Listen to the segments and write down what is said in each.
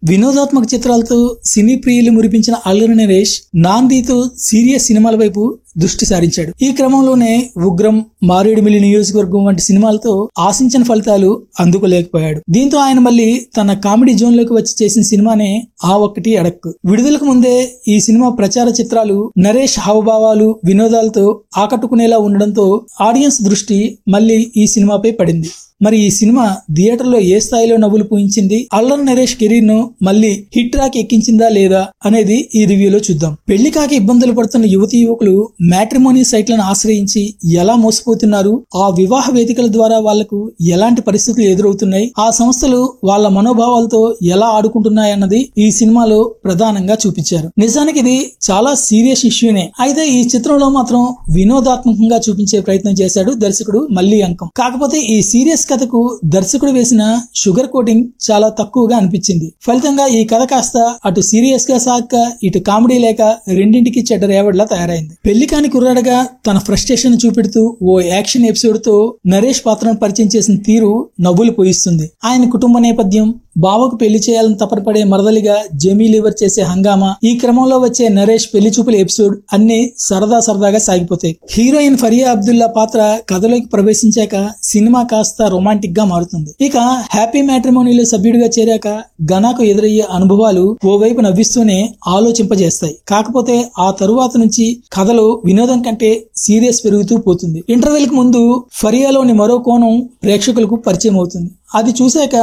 వినోదాత్మక చిత్రాలతో సినీ ప్రియులు మురిపించిన అల్లరి నరేష్ నాందితో సీరియస్ సినిమాల వైపు దృష్టి సారించాడు. ఈ క్రమంలోనే ఉగ్రం, మారేడుమిల్లి నియోజకవర్గం వంటి సినిమాలతో ఆశించిన ఫలితాలు అందుకోలేకపోయాడు. దీంతో ఆయన మళ్ళీ తన కామెడీ జోన్ లోకి వచ్చి చేసిన సినిమానే ఆ ఒక్కటి అడక్కు. విడుదలకు ముందే ఈ సినిమా ప్రచార చిత్రాలు నరేష్ హావభావాలు, వినోదాలతో ఆకట్టుకునేలా ఉండడంతో ఆడియన్స్ దృష్టి మళ్ళీ ఈ సినిమాపై పడింది. మరి ఈ సినిమా థియేటర్లో ఏ స్థాయిలో నవ్వులు పూయించింది, అల్లరి నరేష్ కెరీర్ ను మళ్ళీ హిట్ ట్రాక్ ఎక్కించిందా లేదా అనేది ఈ రివ్యూలో చూద్దాం. పెళ్లి కాక ఇబ్బందులు పడుతున్న యువతీ యువకులు మ్యాట్రిమోనీ సైట్లను ఆశ్రయించి ఎలా మోసపోతున్నారు, ఆ వివాహ వేదికల ద్వారా వాళ్లకు ఎలాంటి పరిస్థితులు ఎదురవుతున్నాయి, ఆ సంస్థలు వాళ్ళ మనోభావాలతో ఎలా ఆడుకుంటున్నాయన్నది ఈ సినిమాలో ప్రధానంగా చూపించారు. నిజానికి ఇది చాలా సీరియస్ ఇష్యూనే. అయితే ఈ చిత్రంలో మాత్రం వినోదాత్మకంగా చూపించే ప్రయత్నం చేశాడు దర్శకుడు మల్లి అంకం. కాకపోతే ఈ సీరియస్ కథకు దర్శకుడు వేసిన షుగర్ కోటింగ్ చాలా తక్కువగా అనిపించింది. ఫలితంగా ఈ కథ కాస్త అటు సీరియస్ గా సాక్క ఇటు కామెడీ లేక రెండింటికి చెడ్డ రేవడిలా తయారైంది. పెళ్లి కాని కుర్రాడగా తన ఫ్రస్ట్రేషన్ చూపెడుతూ ఓ యాక్షన్ ఎపిసోడ్ తో నరేష్ పాత్రను పరిచయం చేసిన తీరు నవ్వులు పోయిస్తుంది. ఆయన కుటుంబ నేపథ్యం, బావకు పెళ్లి చేయాలని తపనపడే మరదలిగా జెమీ లివర్ చేసే హంగామా, ఈ క్రమంలో వచ్చే నరేష్ పెళ్లి చూపుల ఎపిసోడ్ అన్ని సరదాగా సాగిపోతాయి. హీరోయిన్ ఫరియా అబ్దుల్లా పాత్ర కథలోకి ప్రవేశించాక సినిమా కాస్త రొమాంటిక్ గా మారుతుంది. ఇక హ్యాపీ మ్యాట్రిమోనీలో సభ్యుడిగా చేరాక ఘనాకు ఎదురయ్యే అనుభవాలు ఓవైపు నవ్విస్తూనే ఆలోచింపజేస్తాయి. కాకపోతే ఆ తరువాత నుంచి కథలో వినోదం కంటే సీరియస్ పెరుగుతూ పోతుంది. ఇంటర్వెల్ కు ముందు ఫరియాలోని మరో కోణం ప్రేక్షకులకు పరిచయం అవుతుంది. అది చూశాక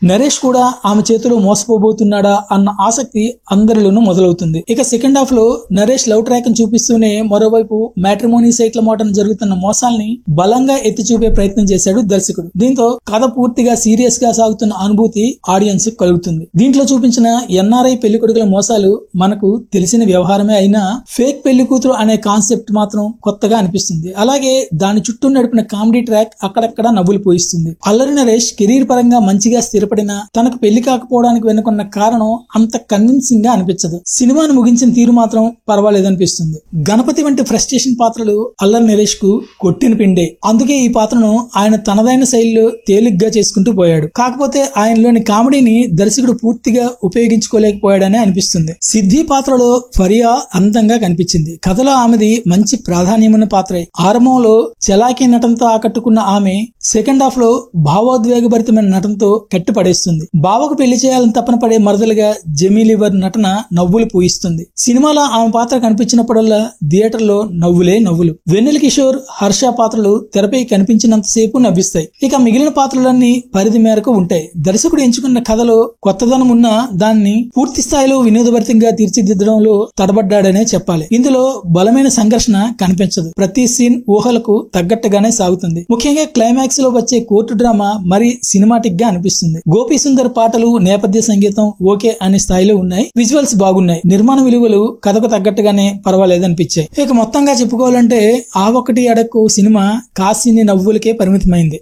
నరేష్ కూడా ఆమె చేతిలో మోసపోబోతున్నాడా అన్న ఆసక్తి అందరిలోనూ మొదలవుతుంది. ఇక సెకండ్ హాఫ్ లో నరేష్ లవ్ ట్రాక్ ని చూపిస్తూనే మరోవైపు మ్యాట్రిమోనీ సైట్ల మోటన జరుగుతున్న మోసాల్ని బలంగా ఎత్తి చూపే ప్రయత్నం చేశాడు దర్శకుడు. దీంతో కథ పూర్తిగా సీరియస్ గా సాగుతున్న అనుభూతి ఆడియన్స్ కలుగుతుంది. దీంట్లో చూపించిన ఎన్ఆర్ఐ పెళ్లి కొడుకుల మోసాలు మనకు తెలిసిన వ్యవహారమే అయినా ఫేక్ పెళ్లి కూతురు అనే కాన్సెప్ట్ మాత్రం కొత్తగా అనిపిస్తుంది. అలాగే దాని చుట్టూ నడిపిన కామెడీ ట్రాక్ అక్కడక్కడ నవ్వులు పోయిస్తుంది. అల్లరి నరేష్ కెరీర్ పరంగా మంచిగా తనకు పెళ్లి కాకపోవడానికి వెనుకున్న కారణం అంత కన్విన్సింగ్ గా అనిపించదు. సినిమాను ముగించిన తీరు మాత్రం పర్వాలేదనిపిస్తుంది. గణపతి వంటి ఫ్రస్ట్రేషన్ పాత్రలు అల్లరి నరేష్ కు కొట్టిన పిండే. అందుకే ఈ పాత్రను ఆయన తనదైన శైలిలో తేలిగ్గా చేసుకుంటూ పోయాడు. కాకపోతే ఆయనలోని కామెడీని దర్శకుడు పూర్తిగా ఉపయోగించుకోలేకపోయాడనే అనిపిస్తుంది. సిద్ధి పాత్రలో ఫరియా అందంగా కనిపించింది. కథలో ఆమెది మంచి ప్రాధాన్యమున్న పాత్రే. ఆరంభంలో చలాకీ నటనతో ఆకట్టుకున్న ఆమె సెకండ్ హాఫ్ లో భావోద్వేగభరితమైన నటనతో కట్టిపడేస్తుంది. బావకు పెళ్లి చేయాలని తపన పడే మరదలుగా జెమీ లివర్ నటన నవ్వులు పూయిస్తుంది. సినిమాలో ఆమె పాత్ర కనిపించినప్పుడల్లా థియేటర్ లో నవ్వులే నవ్వులు. వెన్నెల కిషోర్, హర్ష పాత్రలు తెరపై కనిపించినంతసేపు నవ్విస్తాయి. ఇక మిగిలిన పాత్రలన్నీ పరిధి మేరకు ఉంటాయి. దర్శకుడు ఎంచుకున్న కథలో కొత్తదనం ఉన్నా దాన్ని పూర్తి స్థాయిలో వినోదభరితంగా తీర్చిదిద్దడంలో తడబడ్డాడనే చెప్పాలి. ఇందులో బలమైన సంఘర్షణ కనిపించదు. ప్రతి సీన్ ఊహలకు తగ్గట్టుగానే సాగుతుంది. ముఖ్యంగా క్లైమాక్స్ లో వచ్చే కోర్టు డ్రామా మరి సినిమాటిక్ గా అనిపిస్తుంది. గోపి సుందర్ పాటలు, నేపథ్య సంగీతం ఓకే అనే స్థాయిలో ఉన్నాయి. విజువల్స్ బాగున్నాయి. నిర్మాణ విలువలు కథకు తగ్గట్టుగానే పర్వాలేదనిపించాయి. ఇక మొత్తంగా చెప్పుకోవాలంటే ఆ ఒక్కటి అడక్కు సినిమా కాసిని నవ్వులకే పరిమితమైంది.